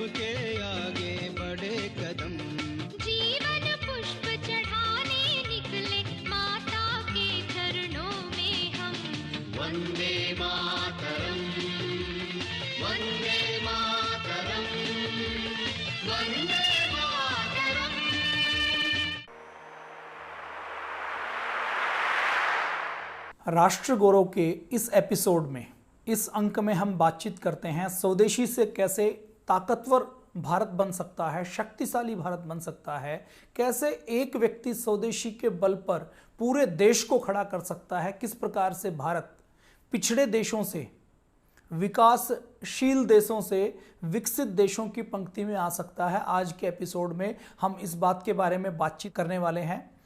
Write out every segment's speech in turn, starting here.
के आगे बढ़े कदम। जीवन पुष्प चढ़ाने निकले माता के चरणों में हम। वंदे मातरम, वंदे मातरम, वंदे मातरम। राष्ट्र गौरव के इस एपिसोड में, इस अंक में हम बातचीत करते हैं स्वदेशी से कैसे ताकतवर भारत बन सकता है, शक्तिशाली भारत बन सकता है, कैसे एक व्यक्ति स्वदेशी के बल पर पूरे देश को खड़ा कर सकता है, किस प्रकार से भारत पिछड़े देशों से, विकासशील देशों से विकसित देशों की पंक्ति में आ सकता है। आज के एपिसोड में हम इस बात के बारे में बातचीत करने वाले हैं।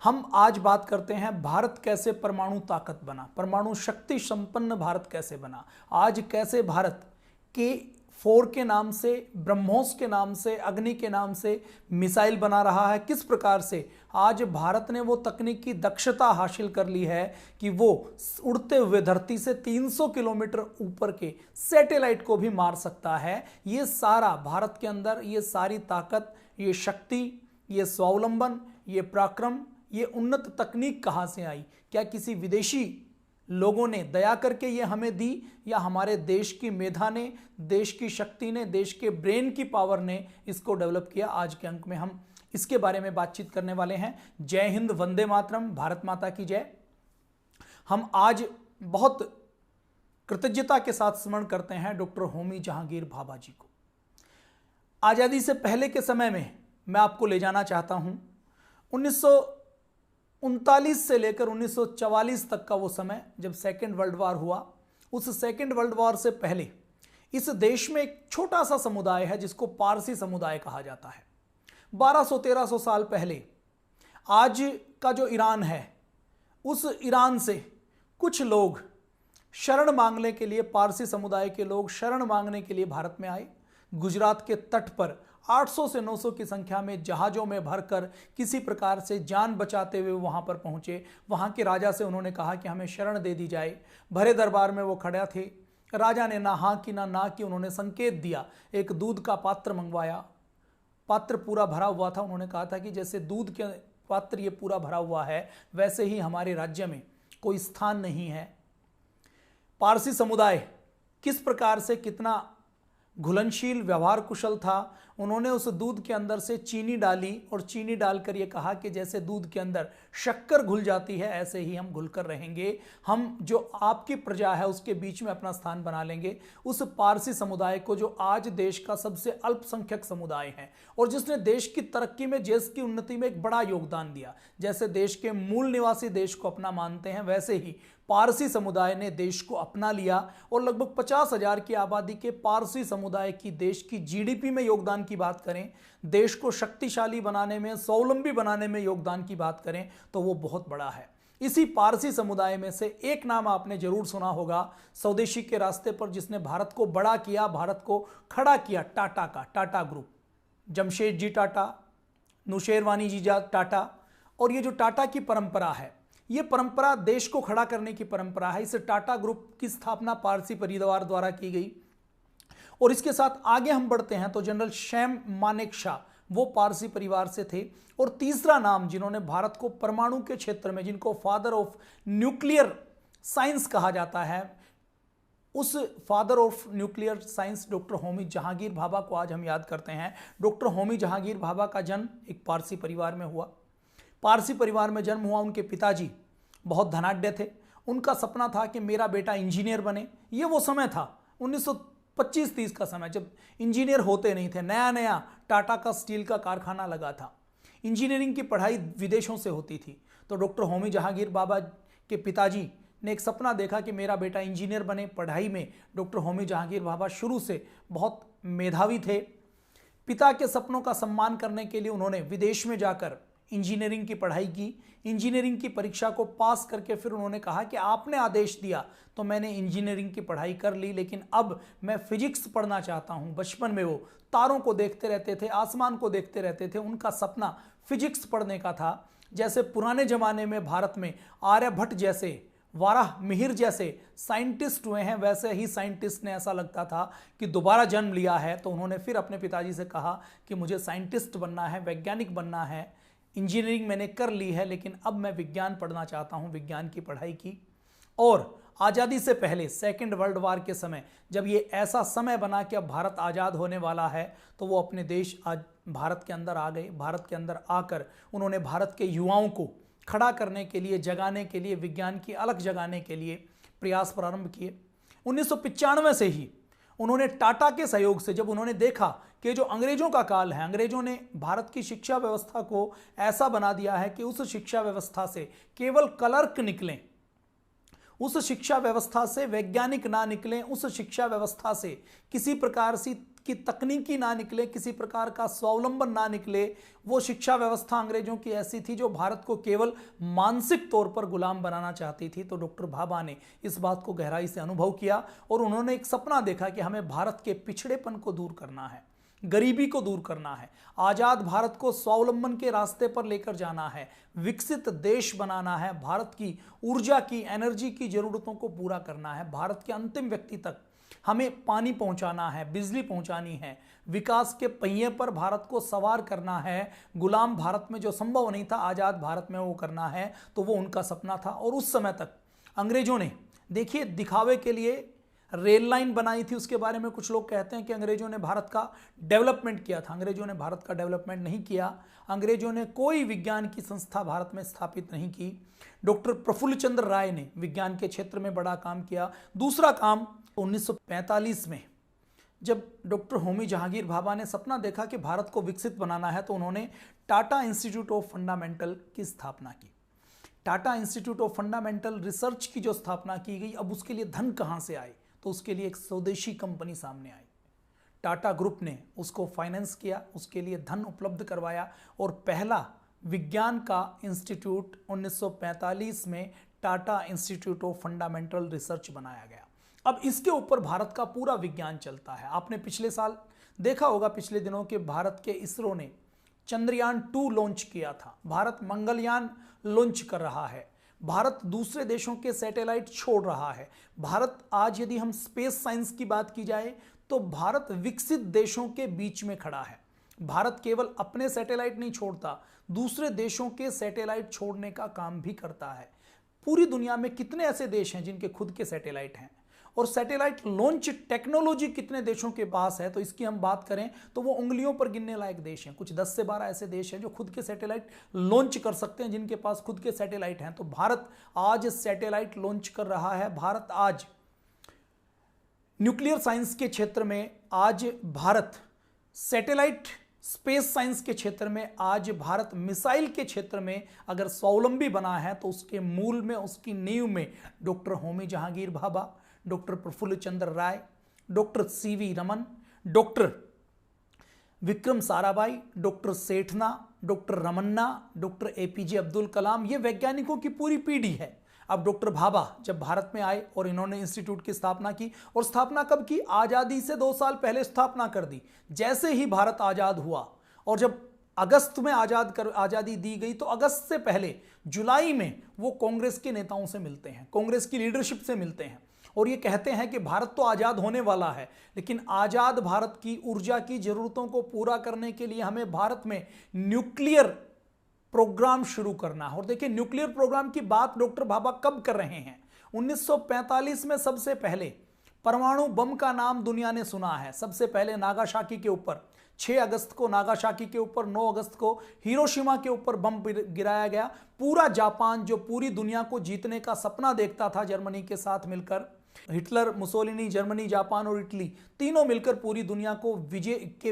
हम आज बात करते हैं भारत कैसे परमाणु ताकत बना, परमाणु शक्ति संपन्न भारत कैसे बना, आज कैसे भारत K4 के नाम से, ब्रह्मोस के नाम से, अग्नि के नाम से मिसाइल बना रहा है, किस प्रकार से आज भारत ने वो तकनीकी दक्षता हासिल कर ली है कि वो उड़ते हुए धरती से 300 किलोमीटर ऊपर के सैटेलाइट को भी मार सकता है। ये सारा भारत के अंदर, ये सारी ताकत, ये शक्ति, ये स्वावलंबन, ये पराक्रम, ये उन्नत तकनीक कहाँ से आई? क्या किसी विदेशी लोगों ने दया करके ये हमें दी, या हमारे देश की मेधा ने, देश की शक्ति ने, देश के ब्रेन की पावर ने इसको डेवलप किया? आज के अंक में हम इसके बारे में बातचीत करने वाले हैं। जय हिंद, वंदे मातरम, भारत माता की जय। हम आज बहुत कृतज्ञता के साथ स्मरण करते हैं डॉक्टर होमी जहांगीर भाभा जी को। आज़ादी से पहले के समय में मैं आपको ले जाना चाहता हूं। 1939 से लेकर 1944 तक का वो समय, जब सेकेंड वर्ल्ड वॉर हुआ। उस सेकेंड वर्ल्ड वॉर से पहले इस देश में एक छोटा सा समुदाय है जिसको पारसी समुदाय कहा जाता है। 1200-1300 साल पहले आज का जो ईरान है, उस ईरान से कुछ लोग शरण मांगने के लिए, पारसी समुदाय के लोग शरण मांगने के लिए भारत में आए। गुजरात के तट पर 800 से 900 की संख्या में जहाज़ों में भरकर किसी प्रकार से जान बचाते हुए वहाँ पर पहुँचे। वहाँ के राजा से उन्होंने कहा कि हमें शरण दे दी जाए। भरे दरबार में वो खड़ा थे। राजा ने ना हाँ की ना की, उन्होंने संकेत दिया। एक दूध का पात्र मंगवाया, पात्र पूरा भरा हुआ था। उन्होंने कहा था कि जैसे दूध के पात्र ये पूरा भरा हुआ है, वैसे ही हमारे राज्य में कोई स्थान नहीं है। पारसी समुदाय किस प्रकार से, कितना घुलनशील, व्यवहार कुशल था। उन्होंने उस दूध के अंदर से चीनी डाली और चीनी डालकर ये कहा कि जैसे दूध के अंदर शक्कर घुल जाती है, ऐसे ही हम घुलकर रहेंगे। हम जो आपकी प्रजा है उसके बीच में अपना स्थान बना लेंगे। उस पारसी समुदाय को, जो आज देश का सबसे अल्पसंख्यक समुदाय है और जिसने देश की तरक्की में, देश की उन्नति में एक बड़ा योगदान दिया, जैसे देश के मूल निवासी देश को अपना मानते हैं, वैसे ही पारसी समुदाय ने देश को अपना लिया और लगभग 50,000 की आबादी के पारसी समुदाय की देश की जीडीपी में योगदान की बात करें, देश को शक्तिशाली बनाने में, स्वावलंबी बनाने में योगदान की बात करें, तो वो बहुत बड़ा है। इसी पारसी समुदाय में से एक नाम आपने जरूर सुना होगा स्वदेशी के रास्ते पर, जिसने भारत को बड़ा किया, भारत को खड़ा किया, टाटा का, टाटा ग्रुप। जमशेद जी टाटा, नुशेरवानी जी टाटा। और ये जो टाटा की परंपरा है, ये परंपरा देश को खड़ा करने की परंपरा है। इस टाटा ग्रुप की स्थापना पारसी परिवार द्वारा की गई। और इसके साथ आगे हम बढ़ते हैं तो जनरल सैम मानेकशॉ, वो पारसी परिवार से थे। और तीसरा नाम जिन्होंने भारत को परमाणु के क्षेत्र में, जिनको फादर ऑफ न्यूक्लियर साइंस कहा जाता है, उस father of nuclear science doctor Homi Jehangir Bhabha को आज हम याद करते हैं। डॉक्टर होमी जहांगीर भाभा का जन्म एक पारसी परिवार में हुआ। पारसी परिवार में जन्म हुआ। उनके पिताजी बहुत धनाढ्य थे। उनका सपना था कि मेरा बेटा इंजीनियर बने। ये वो समय था 1925-30 का समय, जब इंजीनियर होते नहीं थे। नया नया टाटा का स्टील का कारखाना लगा था। इंजीनियरिंग की पढ़ाई विदेशों से होती थी। तो डॉक्टर होमी जहांगीर भाभा के पिताजी ने एक सपना देखा कि मेरा बेटा इंजीनियर बने। पढ़ाई में डॉक्टर होमी जहांगीर भाभा शुरू से बहुत मेधावी थे। पिता के सपनों का सम्मान करने के लिए उन्होंने विदेश में जाकर इंजीनियरिंग की पढ़ाई की। इंजीनियरिंग की परीक्षा को पास करके फिर उन्होंने कहा कि आपने आदेश दिया तो मैंने इंजीनियरिंग की पढ़ाई कर ली, लेकिन अब मैं फिजिक्स पढ़ना चाहता हूं। बचपन में वो तारों को देखते रहते थे, आसमान को देखते रहते थे। उनका सपना फिजिक्स पढ़ने का था। जैसे पुराने जमाने में भारत में आर्यभट्ट जैसे वाराह मिहिर जैसे साइंटिस्ट हुए हैं, वैसे ही साइंटिस्ट ने ऐसा लगता था कि दोबारा जन्म लिया है, तो उन्होंने फिर अपने पिताजी से कहा कि मुझे साइंटिस्ट बनना है, वैज्ञानिक बनना है। इंजीनियरिंग मैंने कर ली है, लेकिन अब मैं विज्ञान पढ़ना चाहता हूं, विज्ञान की पढ़ाई की। और आज़ादी से पहले सेकेंड वर्ल्ड वार के समय जब ये ऐसा समय बना कि अब भारत आज़ाद होने वाला है, तो वो अपने देश आज भारत के अंदर आ गए। भारत के अंदर आकर उन्होंने भारत के युवाओं को खड़ा करने के लिए, जगाने के लिए, विज्ञान की अलग जगाने के लिए प्रयास प्रारंभ किए। 1995 से ही उन्होंने टाटा के सहयोग से, जब उन्होंने देखा कि जो अंग्रेजों का काल है, अंग्रेजों ने भारत की शिक्षा व्यवस्था को ऐसा बना दिया है कि उस शिक्षा व्यवस्था से केवल क्लर्क निकलें, उस शिक्षा व्यवस्था से वैज्ञानिक ना निकलें, उस शिक्षा व्यवस्था से किसी प्रकार की तकनीकी ना निकले, किसी प्रकार का स्वावलंबन ना निकले। वो शिक्षा व्यवस्था अंग्रेजों की ऐसी थी जो भारत को केवल मानसिक तौर पर गुलाम बनाना चाहती थी। तो डॉक्टर भाभा ने इस बात को गहराई से अनुभव किया और उन्होंने एक सपना देखा कि हमें भारत के पिछड़ेपन को दूर करना है, गरीबी को दूर करना है, आजाद भारत को स्वावलंबन के रास्ते पर लेकर जाना है, विकसित देश बनाना है, भारत की ऊर्जा की, एनर्जी की जरूरतों को पूरा करना है, भारत के अंतिम व्यक्ति तक हमें पानी पहुंचाना है, बिजली पहुंचानी है, विकास के पहिए पर भारत को सवार करना है। गुलाम भारत में जो संभव नहीं था, आजाद भारत में वो करना है। तो वो उनका सपना था। और उस समय तक अंग्रेजों ने, देखिए, दिखावे के लिए रेल लाइन बनाई थी। उसके बारे में कुछ लोग कहते हैं कि अंग्रेजों ने भारत का डेवलपमेंट किया था। अंग्रेजों ने भारत का डेवलपमेंट नहीं किया। अंग्रेजों ने कोई विज्ञान की संस्था भारत में स्थापित नहीं की। डॉक्टर प्रफुल्ल चंद्र राय ने विज्ञान के क्षेत्र में बड़ा काम किया। दूसरा काम 1945 में जब डॉक्टर होमी जहांगीर भाभा ने सपना देखा कि भारत को विकसित बनाना है, तो उन्होंने टाटा इंस्टीट्यूट ऑफ फंडामेंटल की स्थापना की। Tata institute of fundamental research की जो स्थापना की गई, अब उसके लिए धन कहां से आए, तो उसके लिए एक स्वदेशी कंपनी सामने आई। टाटा ग्रुप ने उसको फाइनेंस किया, उसके लिए धन उपलब्ध करवाया और पहला विज्ञान का इंस्टीट्यूट 1945 में Tata institute of fundamental research बनाया गया। अब इसके ऊपर भारत का पूरा विज्ञान चलता है। आपने पिछले साल देखा होगा, पिछले दिनों के भारत के इसरो ने चंद्रयान 2 लॉन्च किया था। भारत मंगलयान लॉन्च कर रहा है। भारत दूसरे देशों के सैटेलाइट छोड़ रहा है। भारत आज, यदि हम स्पेस साइंस की बात की जाए, तो भारत विकसित देशों के बीच में खड़ा है। भारत केवल अपने सैटेलाइट नहीं छोड़ता, दूसरे देशों के सैटेलाइट छोड़ने का काम भी करता है। पूरी दुनिया में कितने ऐसे देश हैं जिनके खुद के सैटेलाइट हैं, और सैटेलाइट लॉन्च टेक्नोलॉजी कितने देशों के पास है, तो इसकी हम बात करें तो वो उंगलियों पर गिनने लायक देश हैं। कुछ 10 से 12 ऐसे देश हैं जो खुद के सैटेलाइट लॉन्च कर सकते हैं, जिनके पास खुद के सैटेलाइट हैं। तो भारत आज सैटेलाइट लॉन्च कर रहा है। भारत आज न्यूक्लियर साइंस के क्षेत्र में, आज भारत सैटेलाइट स्पेस साइंस के क्षेत्र में, आज भारत मिसाइल के क्षेत्र में अगर स्वावलंबी बना है, तो उसके मूल में, उसकी नींव में doctor Homi Jehangir Bhabha, doctor Prafulla Chandra Ray, doctor CV Raman, doctor Vikram Sarabhai, doctor Sethna, doctor Ramanna, doctor APJ Abdul Kalam, ये वैज्ञानिकों की पूरी पीढ़ी है। अब डॉक्टर भाभा जब भारत में आए और इन्होंने इंस्टीट्यूट की स्थापना की, और स्थापना कब की? आज़ादी से 2 साल पहले स्थापना कर दी। जैसे ही भारत आज़ाद हुआ, और जब अगस्त में आज़ादी दी गई, तो अगस्त से पहले जुलाई में वो कांग्रेस के नेताओं से मिलते हैं, कांग्रेस की लीडरशिप से मिलते हैं, और ये कहते हैं कि भारत तो आज़ाद होने वाला है, लेकिन आज़ाद भारत की ऊर्जा की ज़रूरतों को पूरा करने के लिए हमें भारत में न्यूक्लियर प्रोग्राम शुरू करना है। और देखिए, न्यूक्लियर प्रोग्राम की बात डॉक्टर भाभा कब कर रहे हैं? 1945 में सबसे पहले परमाणु बम का नाम दुनिया ने सुना है। सबसे पहले नागासाकी के ऊपर 6 अगस्त को नागासाकी के ऊपर, 9 अगस्त को हिरोशिमा के ऊपर बम गिराया गया। पूरा जापान, जो पूरी दुनिया को जीतने का सपना देखता था जर्मनी के साथ मिलकर, हिटलर, मुसोलिनी, जर्मनी, जापान और इटली तीनों मिलकर पूरी दुनिया को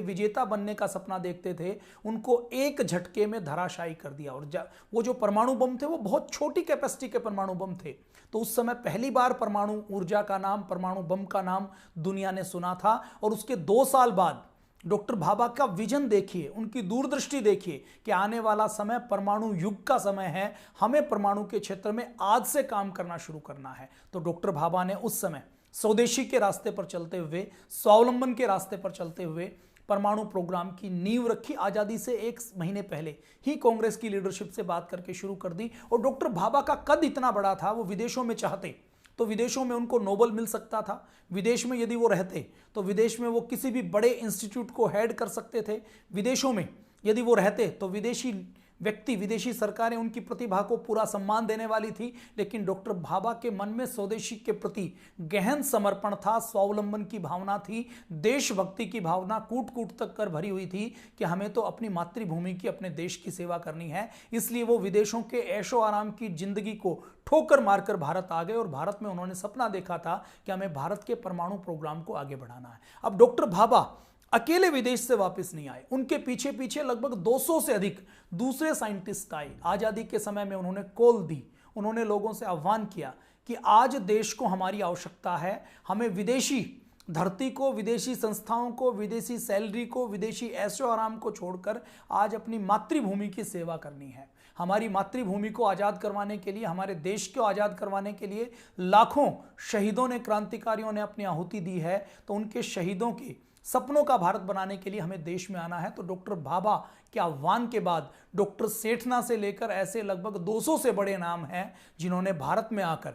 विजेता बनने का सपना देखते थे, उनको एक झटके में धराशायी कर दिया। और वो जो परमाणु बम थे, वो बहुत छोटी कैपेसिटी के परमाणु बम थे। तो उस समय पहली बार परमाणु ऊर्जा का नाम, परमाणु बम का नाम दुनिया ने सुना था। और उसके 2 साल बाद डॉक्टर भाभा का विजन देखिए, उनकी दूरदृष्टि देखिए कि आने वाला समय परमाणु युग का समय है, हमें परमाणु के क्षेत्र में आज से काम करना शुरू करना है। तो डॉक्टर भाभा ने उस समय स्वदेशी के रास्ते पर चलते हुए, स्वावलंबन के रास्ते पर चलते हुए परमाणु प्रोग्राम की नींव रखी। आजादी से 1 महीने पहले ही कांग्रेस की लीडरशिप से बात करके शुरू कर दी। और डॉक्टर भाभा का कद इतना बड़ा था, वो विदेशों में चाहते तो विदेशों में उनको नोबेल मिल सकता था। विदेश में यदि वो रहते तो विदेश में वो किसी भी बड़े इंस्टीट्यूट को हेड कर सकते थे। विदेशों में यदि वो रहते तो विदेशी व्यक्ति, विदेशी सरकारें उनकी प्रतिभा को पूरा सम्मान देने वाली थी। लेकिन डॉक्टर भाभा के मन में स्वदेशी के प्रति गहन समर्पण था, स्वावलंबन की भावना थी, देशभक्ति की भावना कूट कूट तक कर भरी हुई थी कि हमें तो अपनी मातृभूमि की, अपने देश की सेवा करनी है। इसलिए वो विदेशों के ऐशो आराम की जिंदगी को ठोकर मारकर भारत आ गए और भारत में उन्होंने सपना देखा था कि हमें भारत के परमाणु प्रोग्राम को आगे बढ़ाना है। अब डॉक्टर भाभा अकेले विदेश से वापस नहीं आए, उनके पीछे पीछे लगभग 200 से अधिक दूसरे साइंटिस्ट आए। आजादी के समय में उन्होंने कॉल दी, उन्होंने लोगों से आह्वान किया कि आज देश को हमारी आवश्यकता है, हमें विदेशी धरती को, विदेशी संस्थाओं को, विदेशी सैलरी को, विदेशी ऐशो आराम को छोड़कर आज अपनी मातृभूमि की सेवा करनी है। हमारी मातृभूमि को आज़ाद करवाने के लिए, हमारे देश को आज़ाद करवाने के लिए लाखों शहीदों ने, क्रांतिकारियों ने अपनी आहुति दी है। तो उनके शहीदों के सपनों का भारत बनाने के लिए हमें देश में आना है। तो डॉक्टर भाभा के आह्वान के बाद डॉक्टर सेठना से लेकर ऐसे लगभग 200 से बड़े नाम हैं जिन्होंने भारत में आकर,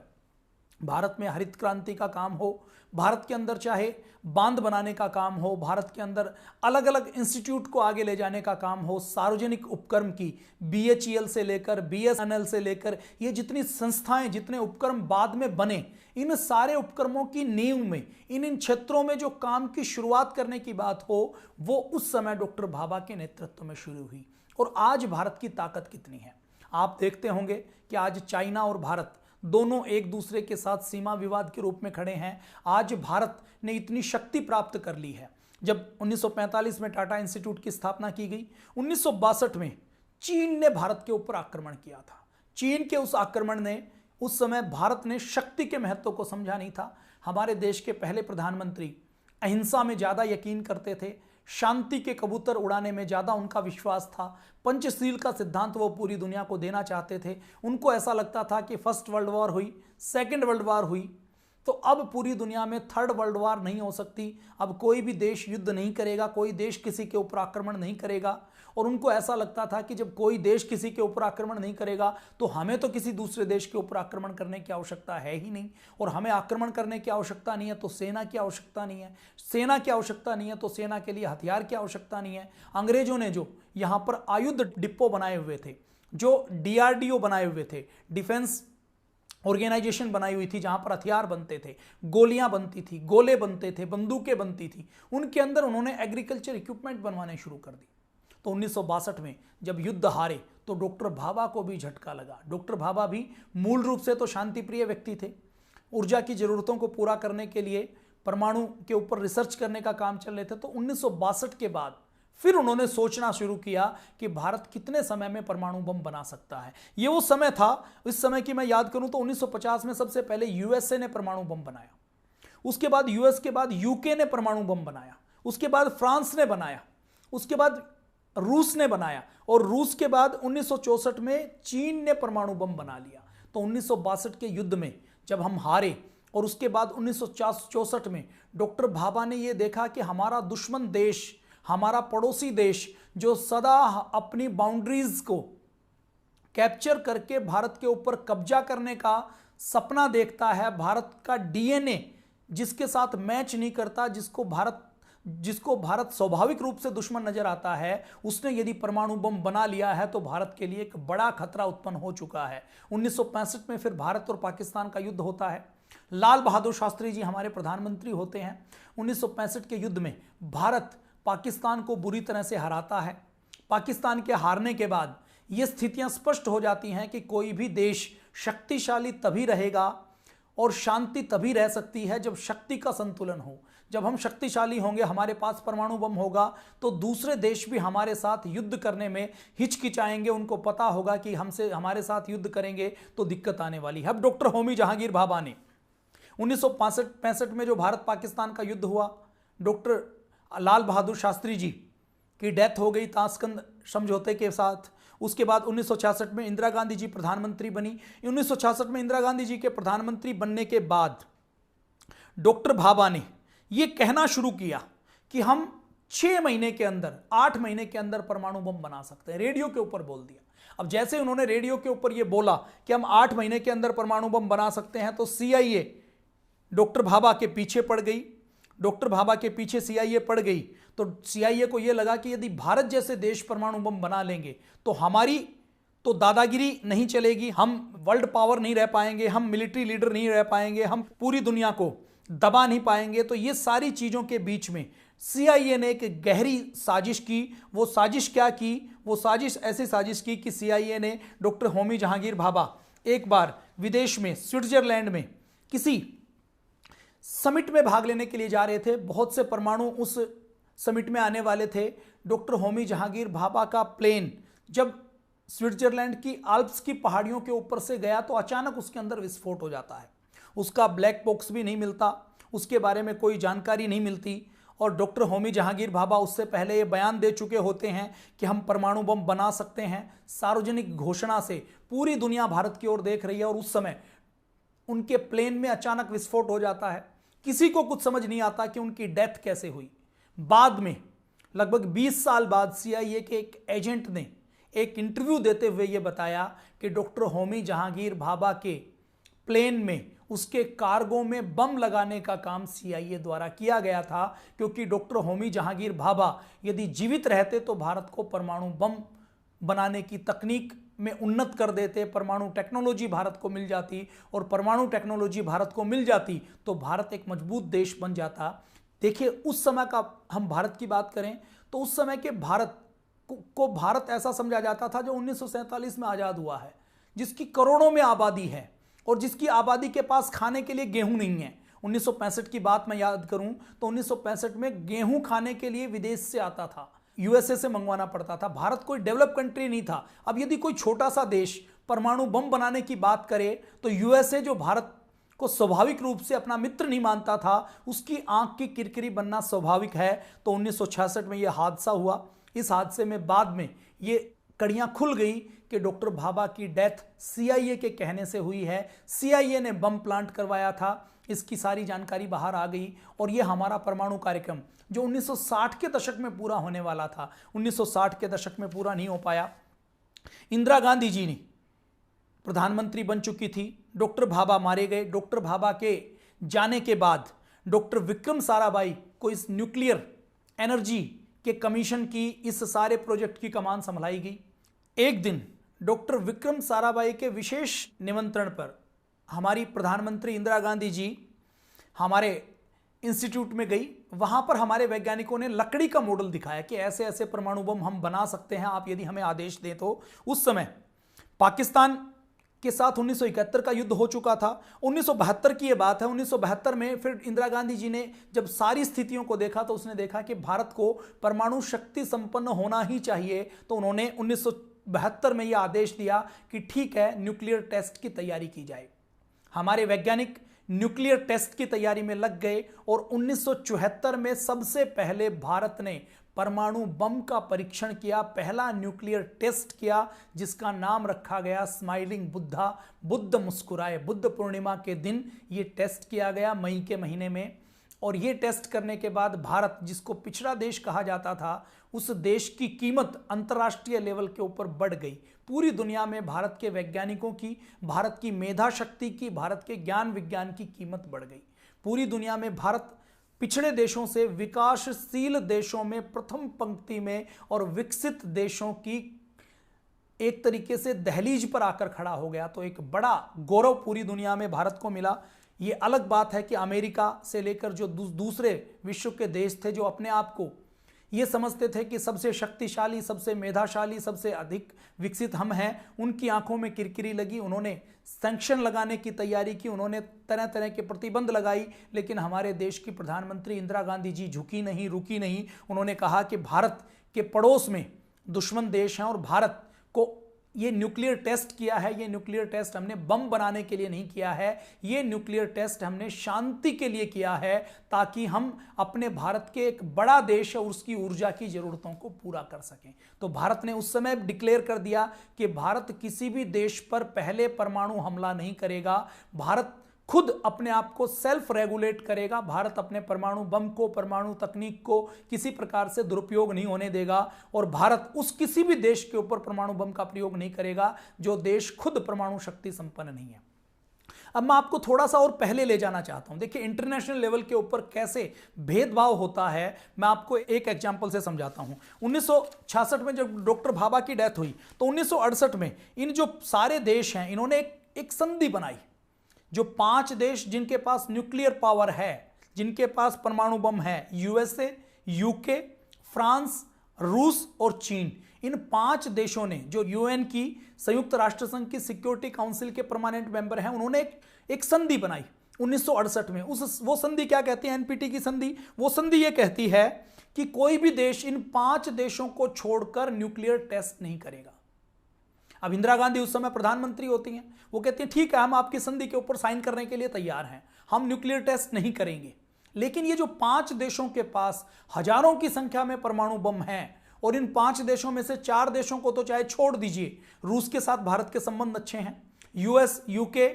भारत में हरित क्रांति का काम हो, भारत के अंदर चाहे बांध बनाने का काम हो, भारत के अंदर अलग अलग इंस्टीट्यूट को आगे ले जाने का काम हो, सार्वजनिक उपक्रम की BHEL से लेकर BSNL से लेकर ये जितनी संस्थाएं, जितने उपक्रम बाद में बने, इन सारे उपक्रमों की नींव में, इन क्षेत्रों में जो काम की शुरुआत करने की बात हो, वो उस समय डॉक्टर भाभा के नेतृत्व में शुरू हुई। और आज भारत की ताकत कितनी है आप देखते होंगे कि आज चाइना और भारत दोनों एक दूसरे के साथ सीमा विवाद के रूप में खड़े हैं। आज भारत ने इतनी शक्ति प्राप्त कर ली है। जब 1945 में टाटा इंस्टीट्यूट की स्थापना की गई, 1962 में चीन ने भारत के ऊपर आक्रमण किया था। चीन के उस आक्रमण ने, उस समय भारत ने शक्ति के महत्व को समझा नहीं था। हमारे देश के पहले प्रधानमंत्री अहिंसा में ज्यादा यकीन करते थे, शांति के कबूतर उड़ाने में ज्यादा उनका विश्वास था, पंचशील का सिद्धांत वो पूरी दुनिया को देना चाहते थे। उनको ऐसा लगता था कि फर्स्ट वर्ल्ड वॉर हुई, सेकंड वर्ल्ड वॉर हुई, तो अब पूरी दुनिया में थर्ड वर्ल्ड वॉर नहीं हो सकती। अब कोई भी देश युद्ध नहीं करेगा, कोई देश किसी के ऊपर आक्रमण नहीं करेगा। और उनको ऐसा लगता था कि जब कोई देश किसी के ऊपर आक्रमण नहीं करेगा तो हमें तो किसी दूसरे देश के ऊपर आक्रमण करने की आवश्यकता है ही नहीं। और हमें आक्रमण करने की आवश्यकता नहीं है तो सेना की आवश्यकता नहीं है, सेना की आवश्यकता नहीं है तो सेना के लिए हथियार की आवश्यकता नहीं है। अंग्रेजों ने जो यहाँ पर आयुध डिपो बनाए हुए थे, जो DRDO बनाए हुए थे, डिफेंस ऑर्गेनाइजेशन बनाई हुई थी, जहां पर हथियार बनते थे, गोलियां बनती थी, गोले बनते थे, बंदूकें बनती थी, उनके अंदर उन्होंने एग्रीकल्चर इक्विपमेंट बनवाने शुरू कर दी। तो 1962 में जब युद्ध हारे तो डॉक्टर भाभा को भी झटका लगा। डॉक्टर भाभा भी मूल रूप से तो शांतिप्रिय व्यक्ति थे। ऊर्जा की जरूरतों को पूरा करने के लिए परमाणु के ऊपर रिसर्च करने का काम चल रहे थे। तो 1962 के बाद फिर उन्होंने सोचना शुरू किया कि भारत कितने समय में परमाणु बम बना सकता है। ये वो समय था, इस समय की मैं याद करूं तो 1950 में सबसे पहले USA ने परमाणु बम बनाया, उसके बाद US के बाद UK ने परमाणु बम बनाया, उसके बाद फ्रांस ने बनाया, उसके बाद रूस ने बनाया, और रूस के बाद 1964 में चीन ने परमाणु बम बना लिया। तो 1962 के युद्ध में जब हम हारे और उसके बाद 1964 में डॉक्टर भाभा ने यह देखा कि हमारा दुश्मन देश, हमारा पड़ोसी देश जो सदा अपनी बाउंड्रीज को कैप्चर करके भारत के ऊपर कब्जा करने का सपना देखता है, भारत का DNA जिसके साथ मैच नहीं करता, जिसको भारत स्वाभाविक रूप से दुश्मन नजर आता है, उसने यदि परमाणु बम बना लिया है तो भारत के लिए एक बड़ा खतरा उत्पन्न हो चुका है। 1965 में फिर भारत और पाकिस्तान का युद्ध होता है। लाल बहादुर शास्त्री जी हमारे प्रधानमंत्री होते हैं। 1965 के युद्ध में भारत पाकिस्तान को बुरी तरह से हराता है। पाकिस्तान के हारने के बाद ये स्थितियां स्पष्ट हो जाती हैं कि कोई भी देश शक्तिशाली तभी रहेगा और शांति तभी रह सकती है जब शक्ति का संतुलन हो। जब हम शक्तिशाली होंगे, हमारे पास परमाणु बम होगा, तो दूसरे देश भी हमारे साथ युद्ध करने में हिचकिचाएंगे। उनको पता होगा कि हमारे साथ युद्ध करेंगे तो दिक्कत आने वाली है। अब डॉक्टर होमी जहांगीर भाभा ने 1965 में जो भारत पाकिस्तान का युद्ध हुआ, डॉक्टर लाल बहादुर शास्त्री जी की डेथ हो गई ताशकंद समझौते के साथ। उसके बाद 1966 में इंदिरा गांधी जी प्रधानमंत्री बनी। 1966 में इंदिरा गांधी जी के प्रधानमंत्री बनने के बाद डॉक्टर भाभा ने यह कहना शुरू किया कि हम 6 महीने के अंदर, 8 महीने के अंदर परमाणु बम बना सकते हैं। रेडियो के ऊपर बोल दिया। अब जैसे उन्होंने रेडियो के ऊपर यह बोला कि हम 8 महीने के अंदर परमाणु बम बना सकते हैं, तो CIA डॉक्टर भाभा के पीछे पड़ गई। डॉक्टर भाभा के पीछे CIA पड़ गई तो CIA को यह लगा कि यदि भारत जैसे देश परमाणु बम बना लेंगे तो हमारी तो दादागिरी नहीं चलेगी, हम वर्ल्ड पावर नहीं रह पाएंगे, हम मिलिट्री लीडर नहीं रह पाएंगे, हम पूरी दुनिया को दबा नहीं पाएंगे। तो ये सारी चीज़ों के बीच में CIA ने एक गहरी साजिश की। वो साजिश क्या की? वो साजिश ऐसी साजिश की कि CIA ने डॉक्टर होमी जहांगीर भाभा एक बार विदेश में स्विट्जरलैंड में किसी समिट में भाग लेने के लिए जा रहे थे। बहुत से परमाणु उस समिट में आने वाले थे। डॉक्टर होमी जहांगीर भाभा का प्लेन जब स्विट्जरलैंड की आल्प्स की पहाड़ियों के ऊपर से गया तो अचानक उसके अंदर विस्फोट हो जाता है। उसका ब्लैक बॉक्स भी नहीं मिलता, उसके बारे में कोई जानकारी नहीं मिलती। और डॉक्टर होमी जहांगीर भाभा उससे पहले ये बयान दे चुके होते हैं कि हम परमाणु बम बना सकते हैं। सार्वजनिक घोषणा से पूरी दुनिया भारत की ओर देख रही है और उस समय उनके प्लेन में अचानक विस्फोट हो जाता है। किसी को कुछ समझ नहीं आता कि उनकी डेथ कैसे हुई। बाद में लगभग 20 साल बाद CIA के एक एजेंट ने एक इंटरव्यू देते हुए यह बताया कि डॉक्टर होमी जहांगीर भाभा के प्लेन में उसके कार्गो में बम लगाने का काम CIA द्वारा किया गया था, क्योंकि डॉक्टर होमी जहांगीर भाभा यदि जीवित रहते तो भारत को परमाणु बम बनाने की तकनीक में उन्नत कर देते, परमाणु टेक्नोलॉजी भारत को मिल जाती, और परमाणु टेक्नोलॉजी भारत को मिल जाती तो भारत एक मजबूत देश बन जाता। देखिए उस समय का हम भारत की बात करें तो उस समय के भारत को भारत ऐसा समझा जाता था जो 1947 में आज़ाद हुआ है, जिसकी करोड़ों में आबादी है और जिसकी आबादी के पास खाने के लिए गेहूं नहीं है। 1965 की बात मैं याद करूं तो 1965 में गेहूं खाने के लिए विदेश से आता था, USA से मंगवाना पड़ता था। भारत कोई डेवलप कंट्री नहीं था। अब यदि कोई छोटा सा देश परमाणु बम बनाने की बात करे तो USA जो भारत को स्वाभाविक रूप से अपना मित्र नहीं मानता था, उसकी आंख की किरकिरी बनना स्वाभाविक है। तो 1966 में यह हादसा हुआ। इस हादसे में बाद में ये कड़ियां खुल गई कि डॉक्टर भाभा की डेथ CIA के कहने से हुई है। CIA ने बम प्लांट करवाया था। इसकी सारी जानकारी बाहर आ गई और ये हमारा परमाणु कार्यक्रम जो 1960 के दशक में पूरा होने वाला था, 1960 के दशक में पूरा नहीं हो पाया। इंदिरा गांधी जी ने प्रधानमंत्री बन चुकी थी, डॉक्टर भाभा मारे गए। डॉक्टर भाभा के जाने के बाद डॉक्टर विक्रम साराभाई को इस न्यूक्लियर एनर्जी के कमीशन की इस सारे प्रोजेक्ट की कमान संभालाई गई। एक दिन डॉक्टर विक्रम साराभाई के विशेष निमंत्रण पर हमारी प्रधानमंत्री इंदिरा गांधी जी हमारे इंस्टीट्यूट में गई। वहां पर हमारे वैज्ञानिकों ने लकड़ी का मॉडल दिखाया कि ऐसे ऐसे परमाणु बम हम बना सकते हैं, आप यदि हमें आदेश दें तो। उस समय पाकिस्तान के साथ 1971 का युद्ध हो चुका था। 1972 की यह बात है। 1972 में फिर इंदिरा गांधी जी ने जब सारी स्थितियों को देखा तो उसने देखा कि भारत को परमाणु शक्ति संपन्न होना ही चाहिए। तो उन्होंने 1972 में यह आदेश दिया कि ठीक है, न्यूक्लियर टेस्ट की तैयारी की जाए। हमारे वैज्ञानिक न्यूक्लियर टेस्ट की तैयारी में लग गए और 1974 में सबसे पहले भारत ने परमाणु बम का परीक्षण किया, पहला न्यूक्लियर टेस्ट किया, जिसका नाम रखा गया स्माइलिंग बुद्धा। बुद्ध मुस्कुराए। बुद्ध पूर्णिमा के दिन ये टेस्ट किया गया मई के महीने में। और ये टेस्ट करने के बाद भारत, जिसको पिछड़ा देश कहा जाता था, उस देश की कीमत अंतर्राष्ट्रीय लेवल के ऊपर बढ़ गई। पूरी दुनिया में भारत के वैज्ञानिकों की, भारत की मेधा शक्ति की, भारत के ज्ञान विज्ञान की कीमत बढ़ गई। पूरी दुनिया में भारत पिछड़े देशों से विकासशील देशों में प्रथम पंक्ति में और विकसित देशों की एक तरीके से दहलीज पर आकर खड़ा हो गया। तो एक बड़ा गौरव पूरी दुनिया में भारत को मिला। ये अलग बात है कि अमेरिका से लेकर जो दूसरे विश्व के देश थे, जो अपने आप को ये समझते थे कि सबसे शक्तिशाली, सबसे मेधाशाली, सबसे अधिक विकसित हम हैं, उनकी आंखों में किरकिरी लगी। उन्होंने सैंक्शन लगाने की तैयारी की, उन्होंने तरह तरह के प्रतिबंध लगाई। लेकिन हमारे देश की प्रधानमंत्री इंदिरा गांधी जी झुकी नहीं, रुकी नहीं। उन्होंने कहा कि भारत के पड़ोस में दुश्मन देश हैं और भारत को ये न्यूक्लियर टेस्ट किया है। ये न्यूक्लियर टेस्ट हमने बम बनाने के लिए नहीं किया है, ये न्यूक्लियर टेस्ट हमने शांति के लिए किया है, ताकि हम अपने भारत के एक बड़ा देश और उसकी ऊर्जा की जरूरतों को पूरा कर सकें। तो भारत ने उस समय डिक्लेयर कर दिया कि भारत किसी भी देश पर पहले परमाणु हमला नहीं करेगा। भारत खुद अपने आप को सेल्फ रेगुलेट करेगा। भारत अपने परमाणु बम को, परमाणु तकनीक को किसी प्रकार से दुरुपयोग नहीं होने देगा और भारत उस किसी भी देश के ऊपर परमाणु बम का प्रयोग नहीं करेगा जो देश खुद परमाणु शक्ति संपन्न नहीं है। अब मैं आपको थोड़ा सा और पहले ले जाना चाहता हूं। देखिए इंटरनेशनल लेवल के ऊपर कैसे भेदभाव होता है, मैं आपको एक एग्जांपल से समझाता हूं। 1966 में जब डॉक्टर भाभा की डेथ हुई तो 1968 में इन जो सारे देश हैं इन्होंने एक संधि बनाई। जो 5 देश जिनके पास न्यूक्लियर पावर है, जिनके पास परमाणु बम है, यूएसए, यूके, फ्रांस, रूस और चीन, इन 5 देशों ने जो यूएन की, संयुक्त राष्ट्र संघ की सिक्योरिटी काउंसिल के परमानेंट मेंबर हैं, उन्होंने एक संधि बनाई 1968 में। वो संधि क्या कहती है? एनपीटी की संधि। वो संधि ये कहती है कि कोई भी देश इन 5 देशों को छोड़कर न्यूक्लियर टेस्ट नहीं करेगा। अब इंदिरा गांधी उस समय प्रधानमंत्री होती हैं, वो कहती हैं ठीक है, हम आपकी संधि के ऊपर साइन करने के लिए तैयार हैं, हम न्यूक्लियर टेस्ट नहीं करेंगे। लेकिन ये जो 5 देशों के पास हजारों की संख्या में परमाणु बम है और इन 5 देशों में से 4 देशों को तो चाहे छोड़ दीजिए, रूस के साथ भारत के संबंध अच्छे हैं, यूएस, यूके,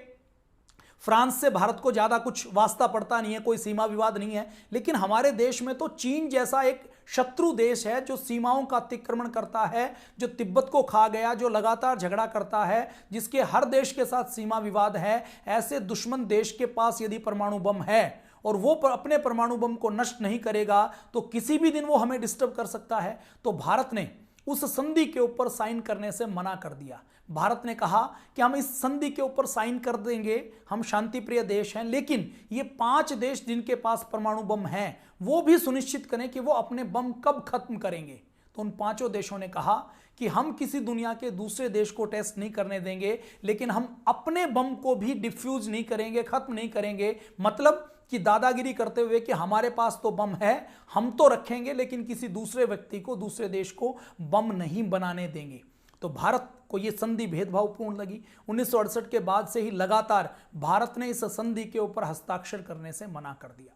फ्रांस से भारत को ज्यादा कुछ वास्ता पड़ता नहीं है, कोई सीमा विवाद नहीं है। लेकिन हमारे देश में तो चीन जैसा एक शत्रु देश है जो सीमाओं का अतिक्रमण करता है, जो तिब्बत को खा गया, जो लगातार झगड़ा करता है, जिसके हर देश के साथ सीमा विवाद है। ऐसे दुश्मन देश के पास यदि परमाणु बम है और वो अपने परमाणु बम को नष्ट नहीं करेगा तो किसी भी दिन वो हमें डिस्टर्ब कर सकता है। तो भारत ने उस संधि के ऊपर साइन करने से मना कर दिया। भारत ने कहा कि हम इस संधि के ऊपर साइन कर देंगे, हम शांति प्रिय देश हैं, लेकिन ये 5 देश जिनके पास परमाणु बम हैं वो भी सुनिश्चित करें कि वो अपने बम कब खत्म करेंगे। तो उन 5 देशों ने कहा कि हम किसी दुनिया के दूसरे देश को टेस्ट नहीं करने देंगे, लेकिन हम अपने बम को भी डिफ्यूज नहीं करेंगे, खत्म नहीं करेंगे। मतलब कि दादागिरी करते हुए कि हमारे पास तो बम है, हम तो रखेंगे, लेकिन किसी दूसरे व्यक्ति को, दूसरे देश को बम नहीं बनाने देंगे। तो भारत को यह संधि भेदभावपूर्ण लगी। 1968 के बाद से ही लगातार भारत ने इस संधि के ऊपर हस्ताक्षर करने से मना कर दिया।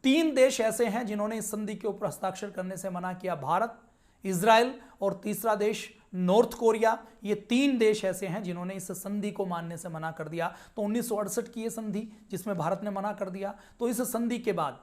3 देश ऐसे हैं जिन्होंने इस संधि के ऊपर हस्ताक्षर करने से मना किया, भारत, इजराइल और तीसरा देश नॉर्थ कोरिया। ये 3 देश ऐसे हैं जिन्होंने इस संधि को मानने से मना कर दिया। तो 1968 की ये संधि जिसमें भारत ने मना कर दिया, तो इस संधि के बाद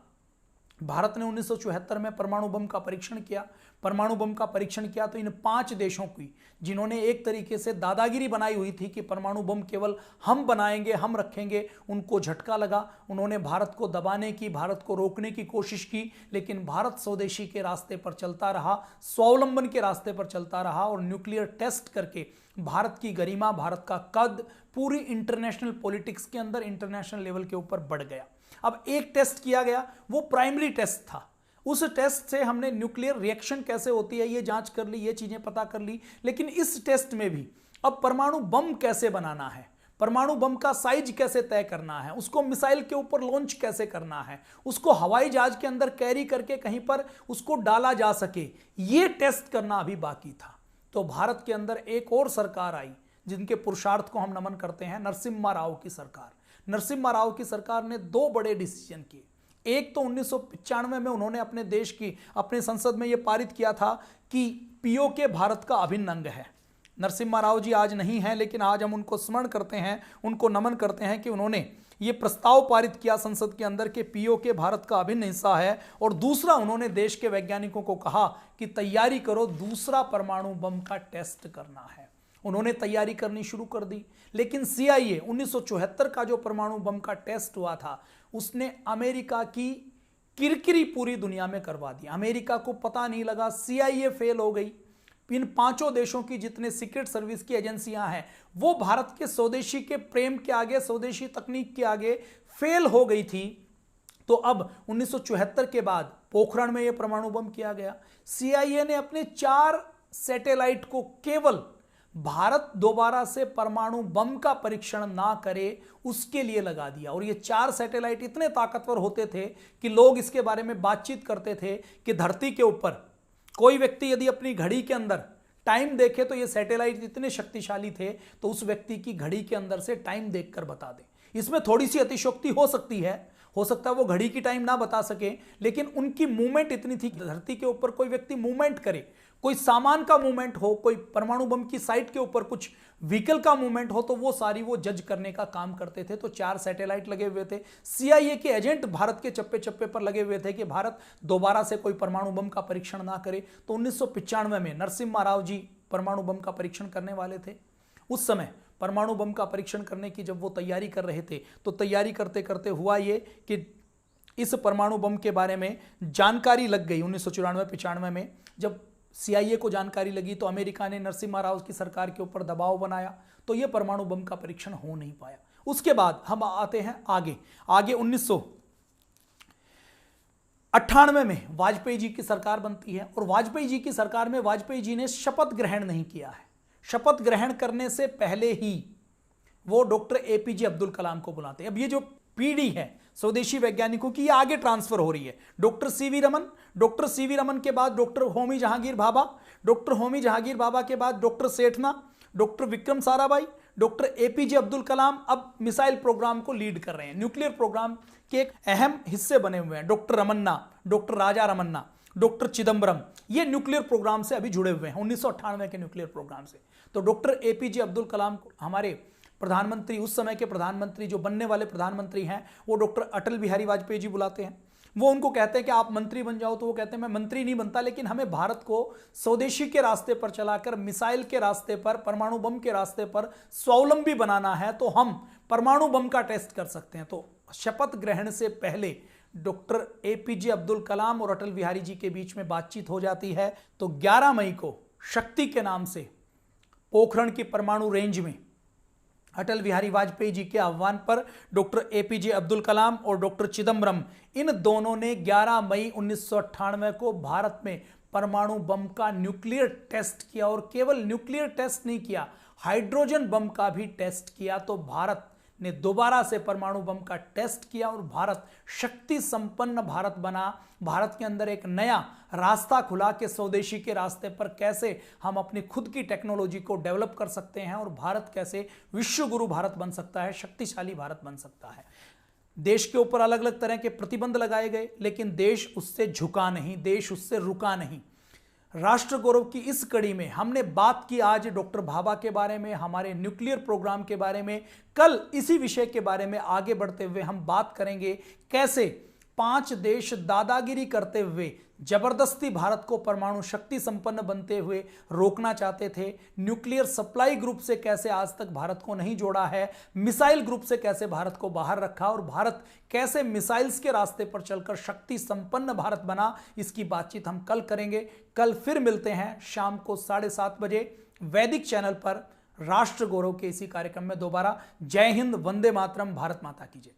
भारत ने 1974 में परमाणु बम का परीक्षण किया। परमाणु बम का परीक्षण किया तो इन 5 देशों की, जिन्होंने एक तरीके से दादागिरी बनाई हुई थी कि परमाणु बम केवल हम बनाएंगे, हम रखेंगे, उनको झटका लगा। उन्होंने भारत को दबाने की, भारत को रोकने की कोशिश की, लेकिन भारत स्वदेशी के रास्ते पर चलता रहा, स्वावलंबन के रास्ते पर चलता रहा और न्यूक्लियर टेस्ट करके भारत की गरिमा, भारत का कद पूरी इंटरनेशनल पॉलिटिक्स के अंदर, इंटरनेशनल लेवल के ऊपर बढ़ गया। अब एक टेस्ट किया गया, वो प्राइमरी टेस्ट था। उस टेस्ट से हमने न्यूक्लियर रिएक्शन कैसे होती है ये जांच कर ली, ये चीजें पता कर ली। लेकिन इस टेस्ट में भी अब परमाणु बम कैसे बनाना है, परमाणु बम का साइज कैसे तय करना है, उसको मिसाइल के ऊपर लॉन्च कैसे करना है, उसको हवाई जहाज के अंदर कैरी करके कहीं पर उसको डाला जा सके, ये टेस्ट करना अभी बाकी था। तो भारत के अंदर एक और सरकार आई जिनके पुरुषार्थ को हम नमन करते हैं, नरसिम्हा राव की सरकार। नरसिम्हा राव की सरकार ने 2 बड़े डिसीजन किए। एक तो 1995 में उन्होंने अपने देश की, अपने संसद में यह पारित किया था कि पीओके भारत का अभिन्न अंग है। नरसिम्हा राव जी आज नहीं हैं, लेकिन आज हम उनको स्मरण करते हैं, उनको नमन करते हैं कि उन्होंने ये प्रस्ताव पारित किया संसद के अंदर कि पीओके भारत का अभिन्न हिस्सा है। और दूसरा, उन्होंने देश के वैज्ञानिकों को कहा कि तैयारी करो, दूसरा परमाणु बम का टेस्ट करना है। उन्होंने तैयारी करनी शुरू कर दी। लेकिन CIA 1974 का जो परमाणु बम का टेस्ट हुआ था, उसने अमेरिका की किरकिरी पूरी दुनिया में करवा दी। अमेरिका को पता नहीं लगा, CIA फेल हो गई। इन 5 देशों की जितने सीक्रेट सर्विस की एजेंसियां हैं वो भारत के स्वदेशी के प्रेम के आगे, स्वदेशी तकनीक के आगे फेल हो गई थी। तो अब 1974 के बाद पोखरण में यह परमाणु बम किया गया। CIA ने अपने 4 सैटेलाइट को केवल भारत दोबारा से परमाणु बम का परीक्षण ना करे उसके लिए लगा दिया। और ये 4 सैटेलाइट इतने ताकतवर होते थे कि लोग इसके बारे में बातचीत करते थे कि धरती के ऊपर कोई व्यक्ति यदि अपनी घड़ी के अंदर टाइम देखे तो ये सैटेलाइट इतने शक्तिशाली थे तो उस व्यक्ति की घड़ी के अंदर से टाइम देखकर बता दे। इसमें थोड़ी सी अतिशयोक्ति हो सकती है, हो सकता है वो घड़ी की टाइम ना बता सके, लेकिन उनकी मूवमेंट इतनी थी, धरती के ऊपर कोई व्यक्ति मूवमेंट करे, कोई सामान का मूवमेंट हो, कोई परमाणु बम की साइट के ऊपर कुछ व्हीकल का मूवमेंट हो, तो वो सारी वो जज करने का काम करते थे। तो 4 सैटेलाइट लगे हुए थे। CIA के एजेंट भारत के चप्पे चप्पे पर लगे हुए थे कि भारत दोबारा से कोई परमाणु बम का परीक्षण ना करे। तो 1995 में नरसिम्हा राव जी परमाणु बम का परीक्षण करने वाले थे। उस समय परमाणु बम का परीक्षण करने की जब वो तैयारी कर रहे थे, तो तैयारी करते करते हुआ ये कि इस परमाणु बम के बारे में जानकारी लग गई 1994-95 में। जब CIA को जानकारी लगी तो अमेरिका ने नरसिम्हा राव की सरकार के ऊपर दबाव बनाया, तो यह परमाणु बम का परीक्षण हो नहीं पाया। उसके बाद हम आते हैं आगे 1998 में वाजपेयी जी की सरकार बनती है, और वाजपेयी जी की सरकार में वाजपेयी जी ने शपथ ग्रहण नहीं किया है। शपथ ग्रहण करने से पहले ही वो डॉक्टर APJ अब्दुल कलाम को बुलाते हैं। अब ये जो पीढ़ी है स्वदेशी वैज्ञानिकों की, ये आगे ट्रांसफर हो रही है। डॉक्टर CV रमन के बाद डॉक्टर होमी जहांगीर भाभा, डॉक्टर होमी जहांगीर भाभा के बाद doctor Sethna, doctor Vikram Sarabhai, doctor APJ Abdul Kalam अब मिसाइल प्रोग्राम को लीड कर रहे हैं। न्यूक्लियर प्रोग्राम के एक अहम हिस्से बने हुए हैं। Doctor Ramanna, doctor Raja Ramanna, doctor Chidambaram, ये न्यूक्लियर प्रोग्राम से अभी जुड़े हुए हैं 1998 के न्यूक्लियर प्रोग्राम से। तो डॉक्टर APJ अब्दुल कलाम हमारे प्रधानमंत्री, उस समय के प्रधानमंत्री, जो बनने वाले प्रधानमंत्री हैं, वो डॉक्टर अटल बिहारी वाजपेयी जी बुलाते हैं। वो उनको कहते हैं कि आप मंत्री बन जाओ, तो वो कहते हैं मैं मंत्री नहीं बनता, लेकिन हमें भारत को स्वदेशी के रास्ते पर चलाकर मिसाइल के रास्ते पर, परमाणु बम के रास्ते पर स्वावलंबी बनाना है, तो हम परमाणु बम का टेस्ट कर सकते हैं। तो शपथ ग्रहण से पहले डॉक्टर APJ अब्दुल कलाम और अटल बिहारी जी के बीच में बातचीत हो जाती है। तो 11 मई को शक्ति के नाम से पोखरण की परमाणु रेंज में अटल बिहारी वाजपेयी जी के आह्वान पर डॉक्टर APJ अब्दुल कलाम और डॉक्टर चिदम्बरम, इन दोनों ने 11 मई 1998 को भारत में परमाणु बम का न्यूक्लियर टेस्ट किया। और केवल न्यूक्लियर टेस्ट नहीं किया, हाइड्रोजन बम का भी टेस्ट किया। तो भारत ने दोबारा से परमाणु बम का टेस्ट किया और भारत शक्ति संपन्न भारत बना। भारत के अंदर एक नया रास्ता खुला कि स्वदेशी के रास्ते पर कैसे हम अपनी खुद की टेक्नोलॉजी को डेवलप कर सकते हैं, और भारत कैसे विश्व गुरु भारत बन सकता है, शक्तिशाली भारत बन सकता है। देश के ऊपर अलग अलग तरह के प्रतिबंध लगाए गए, लेकिन देश उससे झुका नहीं, देश उससे रुका नहीं। राष्ट्र गौरव की इस कड़ी में हमने बात की आज डॉक्टर भाभा के बारे में, हमारे न्यूक्लियर प्रोग्राम के बारे में। कल इसी विषय के बारे में आगे बढ़ते हुए हम बात करेंगे कैसे 5 देश दादागिरी करते हुए जबरदस्ती भारत को परमाणु शक्ति संपन्न बनते हुए रोकना चाहते थे। न्यूक्लियर सप्लाई ग्रुप से कैसे आज तक भारत को नहीं जोड़ा है, मिसाइल ग्रुप से कैसे भारत को बाहर रखा, और भारत कैसे मिसाइल्स के रास्ते पर चलकर शक्ति संपन्न भारत बना, इसकी बातचीत हम कल करेंगे। कल फिर मिलते हैं शाम को 7:30 बजे वैदिक चैनल पर राष्ट्र गौरव के इसी कार्यक्रम में दोबारा। जय हिंद, वंदे मातरम, भारत माता की जय।